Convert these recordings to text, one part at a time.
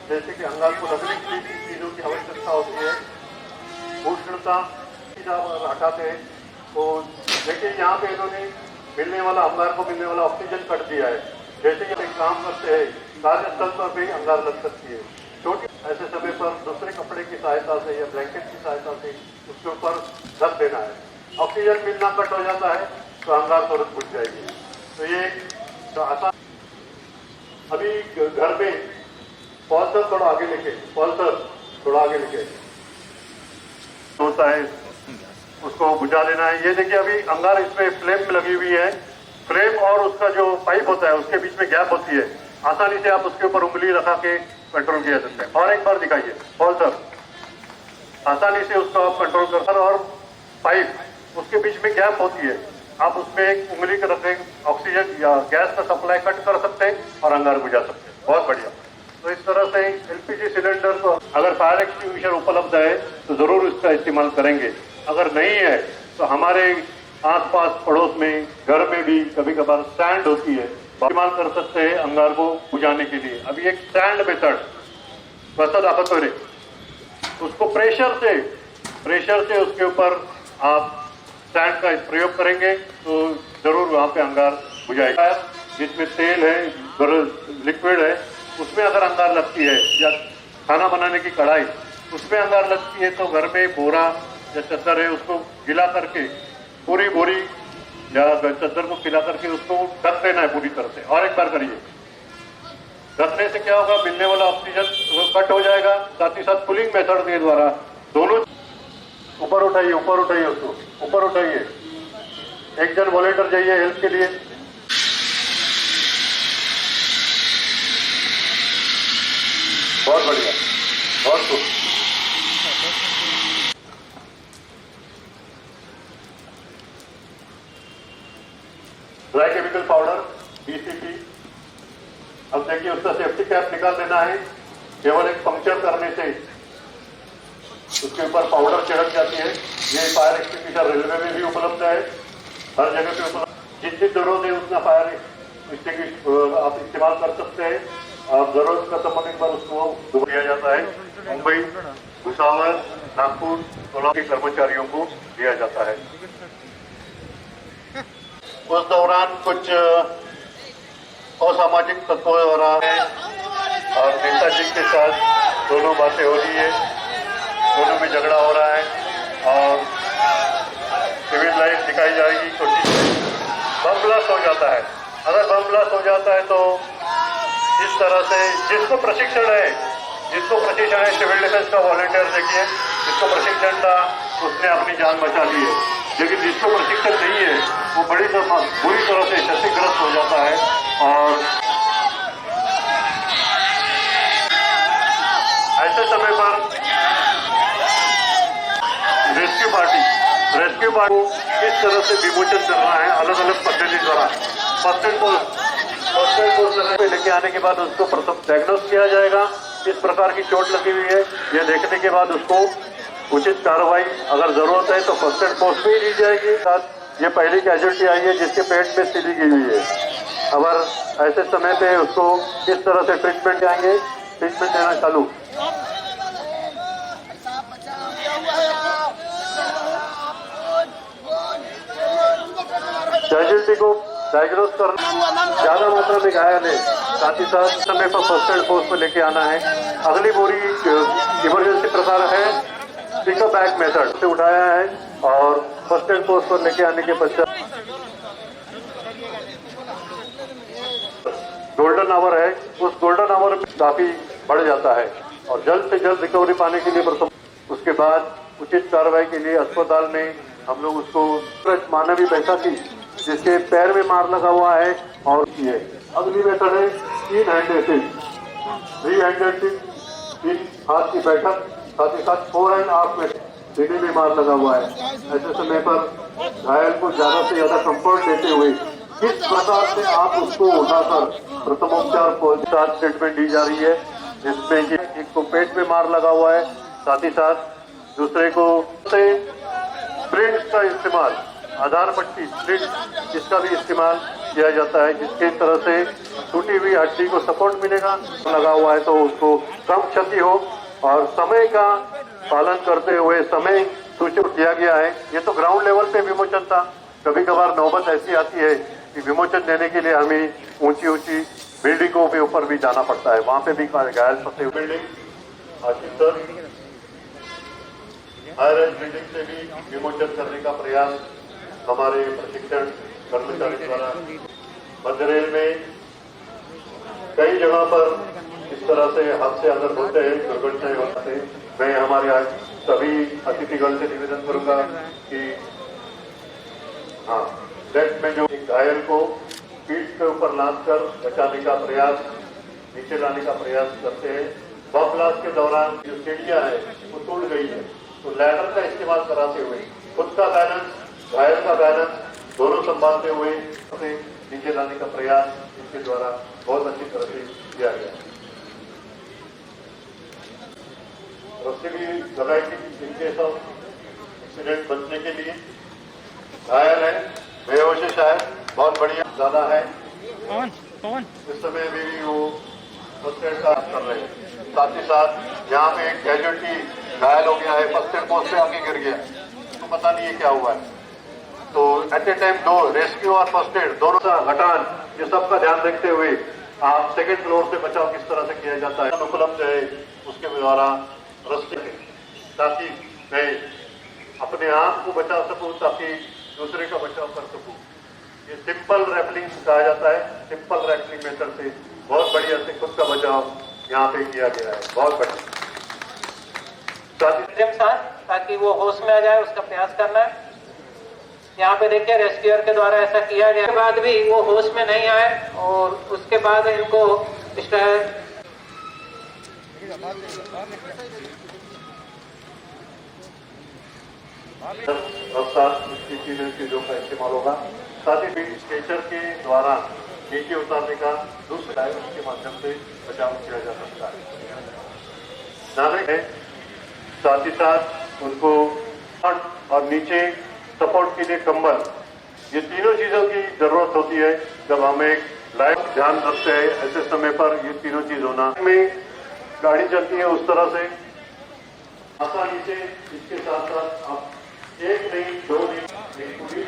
जैसे कि अंगार को रखने के लिए चीज़ों की आवश्यकता होती है, उष्णता हटाते हैं। तो देखिए यहाँ पे इन्होंने मिलने वाला अंगार को मिलने वाला ऑक्सीजन कट दिया है। जैसे ये काम करते हैं कार्यस्थल पर भी अंगार लग सकती है। छोटी ऐसे समय पर दूसरे कपड़े की सहायता से या ब्लैंकेट की सहायता से उसके ऊपर ढक देना है। ऑक्सीजन मिलना कट हो जाता है तो अंगार तुरंत बुझ जाएगी। तो ये तो आसान। अभी घर में पॉल्सर थोड़ा आगे लिखे होता है, उसको बुझा लेना है। ये देखिए अभी अंगार इसमें फ्लेम में लगी हुई है। फ्लेम और उसका जो पाइप होता है उसके बीच में गैप होती है। आसानी से आप उसके ऊपर उंगली रखा के कंट्रोल किया सकते हैं। और एक बार दिखाइए पॉल्सर, आसानी से उसको आप कंट्रोल कर सकते। और पाइप उसके बीच में गैप होती है, आप उसमें एक उंगली के रखें, ऑक्सीजन या गैस का सप्लाई कट कर सकते हैं और अंगार बुझा सकते हैं। बहुत बढ़िया। तो इस तरह से एलपीजी सिलेंडर को अगर फायर एक्सटिंग्विशर उपलब्ध है तो जरूर इसका इस्तेमाल करेंगे। अगर नहीं है तो हमारे आसपास पड़ोस में घर में भी कभी कभार स्टैंड होती है, इस्तेमाल कर सकते हैं अंगार को बुझाने के लिए। अभी एक स्टैंड मेथड उसको प्रेशर से उसके ऊपर आप स्टैंड का प्रयोग करेंगे तो जरूर वहां पे अंगार बुझाएगा। जिसमें तेल है, लिक्विड है, उसमें अगर अंगार लगती है या खाना बनाने की कढ़ाई उसमें अंगार लगती है तो घर में बोरा या चद्दर है उसको गिला करके पूरी बोरी या चद्दर को खिला करके उसको ढक देना है पूरी तरह से। और एक बार करिए, ढकने से क्या होगा, मिलने वाला ऑक्सीजन कट हो जाएगा। साथ ही साथ पुलिंग मेथड के द्वारा दोनों ऊपर उठाइए उसको ऊपर उठाइए। एक जन वॉलेंटियर चाहिए हेल्प के लिए। बहुत बढ़िया, बहुत खूब। Dry chemical powder BCP। अब देखिए उसका सेफ्टी कैप निकाल देना है। केवल एक पंक्चर करने से उसके ऊपर पाउडर छिड़क जाती है। ये फायर एक्सटिंग्विशर रेलवे में भी उपलब्ध है, हर जगह पे उपलब्ध। जितनी जरूरत है उतना फायर एक्सटिंग्विशर आप इस्तेमाल कर सकते हैं। आप जरूरत खत्म होने पर उसको दिया जाता है। मुंबई, भुसावल, नागपुर, सोलापुर के कर्मचारियों को दिया जाता है। उस दौरान कुछ असामाजिक तत्वों द्वारा और नेताजी के साथ दोनों बातें हो रही है, दोनों में झगड़ा हो रहा है और सिविल लाइन दिखाई जाएगी कोशिश। बम ब्लास्ट हो जाता है। अगर बम ब्लास्ट हो जाता है तो इस तरह से जिसको प्रशिक्षण है सिविल डिफेंस का वॉलंटियर देखिए, जिसको प्रशिक्षण था उसने अपनी जान बचा ली है, लेकिन जिसको प्रशिक्षण नहीं है वो बुरी तरह से क्षतिग्रस्त हो जाता है। और ऐसे समय पर रेस्क्यू पार्टी को किस तरह से विमोचन करना है अलग अलग पद्धति द्वारा। फर्स्ट एड कोर्स लेके आने के बाद उसको प्रथम डायग्नोस किया जाएगा, किस प्रकार की चोट लगी हुई है। यह देखने के बाद उसको उचित कार्रवाई अगर जरूरत है तो फर्स्ट एड कोर्स भी दी जाएगी। साथ ये पहली कैजुअल्टी आई है जिसके पेट में सिली गई हुई है। अगर ऐसे समय पे उसको किस तरह से ट्रीटमेंट देना चालू। कैजुअल्टी को डायग्नोस करना, ज्यादा मात्रा में घायल है, साथ ही साथ समय पर फर्स्ट एड कोर्स में लेके आना है। अगली बोरी इमरजेंसी प्रकार है पिकअप बैग मेथड से उठाया है और फर्स्ट एड कोर्स पर लेके आने के पश्चात गोल्डन आवर है, उस गोल्डन आवर में काफी बढ़ जाता है और जल्द से जल्द रिकवरी पाने के लिए उसके बाद उचित कार्रवाई के लिए अस्पताल में हम लोग उसको मानवीय बैठा थी जिसके पैर में मार लगा हुआ है और ये अगली मेथड है 3 हैंडेड 3 हाथ की बैठक, साथ ही साथ 4 एंड हाफ में सीने में मार लगा हुआ है। ऐसे समय पर घायल को ज्यादा से ज्यादा कंफर्ट देते हुए किस प्रकार से आप उसको उठाकर प्रथमोपचार को साथ ट्रीटमेंट दी जा रही है, जिसमें कि एक को पेट में मार लगा हुआ है, साथ ही साथ दूसरे को स्प्रिंट्स का इस्तेमाल, आधार पट्टी स्प्रिंट, इसका भी इस्तेमाल किया जाता है, जिसके तरह से टूटी हुई हड्डी को सपोर्ट मिलेगा, लगा हुआ है तो उसको कम क्षति हो, और समय का पालन करते हुए समय सूचित किया गया है। ये तो ग्राउंड लेवल पे विमोचन था, कभी कभार नौबत ऐसी आती है कि विमोचन देने के लिए हमें ऊंची ऊंची बिल्डिंगों के ऊपर भी जाना पड़ता है, वहां पे भी घायल फंसे। बिल्डिंग आशीष सर हायर एज बिल्डिंग से भी विमोचन करने का प्रयास हमारे प्रशिक्षण कर्मचारी द्वारा। मध्य रेल में कई जगह पर इस तरह से हादसे अगर होते हैं, दुर्घटनाएं होते हैं। मैं हमारे आज सभी अतिथिगण से निवेदन करूंगा कि लेफ्ट में जो घायल को पीठ के ऊपर लाद कर बचाने का प्रयास, नीचे लाने का प्रयास करते हैं। बम ब्लास्ट के दौरान जो सीढ़ियां है वो टूट गई है, तो लैडर का इस्तेमाल कराते हुए खुद का बैलेंस, घायल का बैलेंस दोनों संभालते हुए उसे नीचे लाने का प्रयास इसके द्वारा बहुत अच्छी तरह से किया गया। रस्सी भी लगाई थी इनके सब एक्सीडेंट बचने के लिए। घायल है, बेहोश है, शायद बहुत बढ़िया ज्यादा है। इस समय भी वो फर्स्ट एड का कर रहे हैं। साथ ही साथ यहाँ पे एक कैजुअल्टी घायल हो गया है, फर्स्ट एड पोस्ट पे आके गिर गया, तो पता नहीं है क्या हुआ है। तो एट ए टाइम दो रेस्क्यू और फर्स्ट एड दोनों का घटान, ये सब का ध्यान रखते हुए आप सेकेंड फ्लोर से बचाव किस तरह से किया जाता है उपलब्ध है, उसके द्वारा रस्ते ताकि मैं अपने आप को बचा सकूं, ताकि दूसरे का बचाव कर सकूं। ये सिंपल रैपलिंग कहा जाता है। सिंपल रैपलिंग मेथड से बहुत बढ़िया से खुद का बचाव यहाँ पे किया गया है, बहुत बढ़िया। ताकि वो होश में आ जाए, उसका प्रयास करना है। यहाँ पे देखिए रेस्क्यूअर के द्वारा ऐसा किया गया, के बाद भी वो होश में नहीं आए और उसके बाद इनको चीजों का इस्तेमाल होगा। साथ ही स्ट्रेचर के द्वारा नीचे उतारने का दूसरा है, उसके माध्यम से बचाव किया जा सकता है। साथ ही साथ उनको और नीचे सपोर्ट के लिए कंबल, ये तीनों चीजों की जरूरत होती है। जब हम एक लाइफ ध्यान रखते हैं ऐसे समय पर ये तीनों चीज होना में गाड़ी चलती है उस तरह से आसानी से। इसके साथ साथ आप एक नहीं, दो नहीं, एक पूरी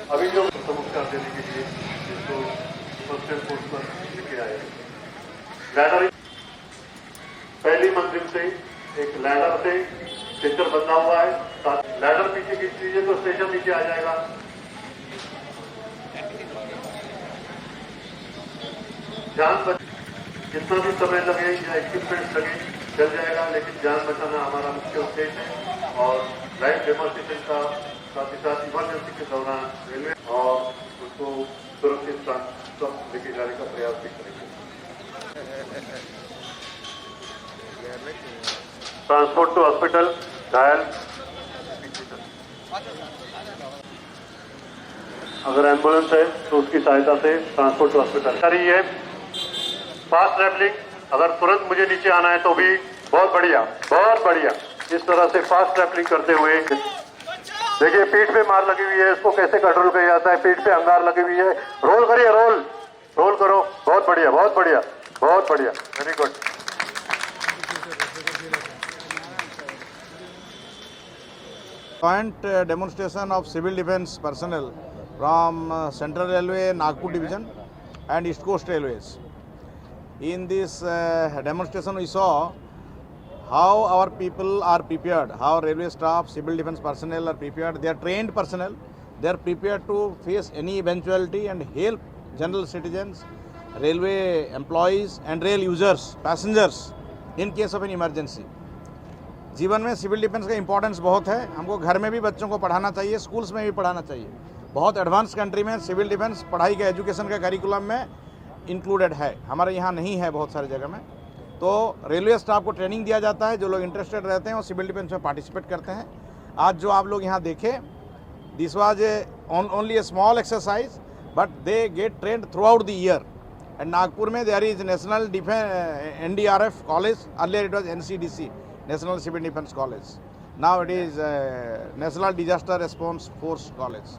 अभी जो समुद्र देने के लिए जिसको फर्स्ट एड पोस्ट पर लेके आए लैडर, पहली मंजिल से एक लैडर से स्ट्रेचर बना हुआ है। लैडर पीछे खींच लीजिए तो स्टेशन नीचे आ जाएगा। जान बच, जितना भी समय लगे या इक्विपमेंट लगे चल जाएगा, लेकिन जान बचाना हमारा मुख्य उद्देश्य है। और लाइफ डेमोन्स्ट्रेशन का साथ ही साथ इमरजेंसी के दौरान रेलवे और उसको सुरक्षित सब लेके जाने का प्रयास भी करेंगे। ट्रांसपोर्ट टू हॉस्पिटल, घायल अगर एम्बुलेंस है तो उसकी सहायता से ट्रांसपोर्ट टू हॉस्पिटल कर रही है। फास्ट ट्रैवलिंग, अगर तुरंत मुझे नीचे आना है तो भी बहुत बढ़िया, बहुत बढ़िया। इस तरह से फास्ट ट्रैवलिंग करते हुए देखिए पीठ पे मार लगी हुई है, इसको कैसे कंट्रोल किया जाता है। पीठ पे अंगार लगी हुई है, रोल करिए, रोल रोल करो, बहुत बढ़िया, बहुत बढ़िया, बहुत बढ़िया, very good. Joint demonstration of civil defense personnel from Central Railway, Nagpur Division and East Coast Railways. In this demonstration we saw how our people are prepared, how railway staff, civil defense personnel are prepared. They are trained personnel. They are prepared to face any eventuality and help general citizens, railway employees and rail users, passengers in case of an emergency. जीवन में civil defence का importance बहुत है। हमको घर में भी बच्चों को पढ़ाना चाहिए, स्कूल्स में भी पढ़ाना चाहिए। बहुत एडवांस कंट्री में सिविल डिफेंस पढ़ाई का एजुकेशन का करिकुलम में इंक्लूडेड है, हमारे यहाँ नहीं है बहुत सारी जगह में। तो रेलवे स्टाफ को ट्रेनिंग दिया जाता है, जो लोग इंटरेस्टेड रहते हैं वो सिविल डिफेंस में पार्टिसिपेट करते हैं। आज जो आप लोग यहाँ देखें, this was only a small exercise but they get trained throughout the year. And Nagpur में there is national defence NDRF college, earlier it was NCDC, national civil defence college, now it is national disaster response force college.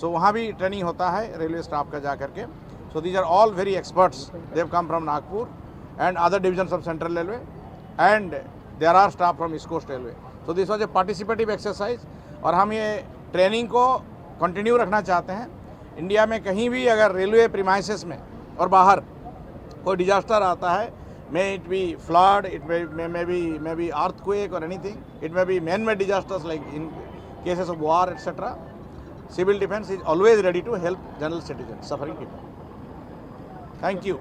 So वहाँ भी training होता है railway staff का जा करके। So these are all very experts, they have come from Nagpur and other divisions of Central Railway, and there are staff from East Coast Railway. So this was a participative exercise और हम ये training को continue रखना चाहते हैं। India में कहीं भी अगर रेलवे प्रीमाइसेस में और बाहर कोई डिजास्टर आता है, may it be flood, it may be earthquake और anything, it may be man made disasters like in cases of war etcetera, civil defence is always ready to help general citizen suffering people. Thank you.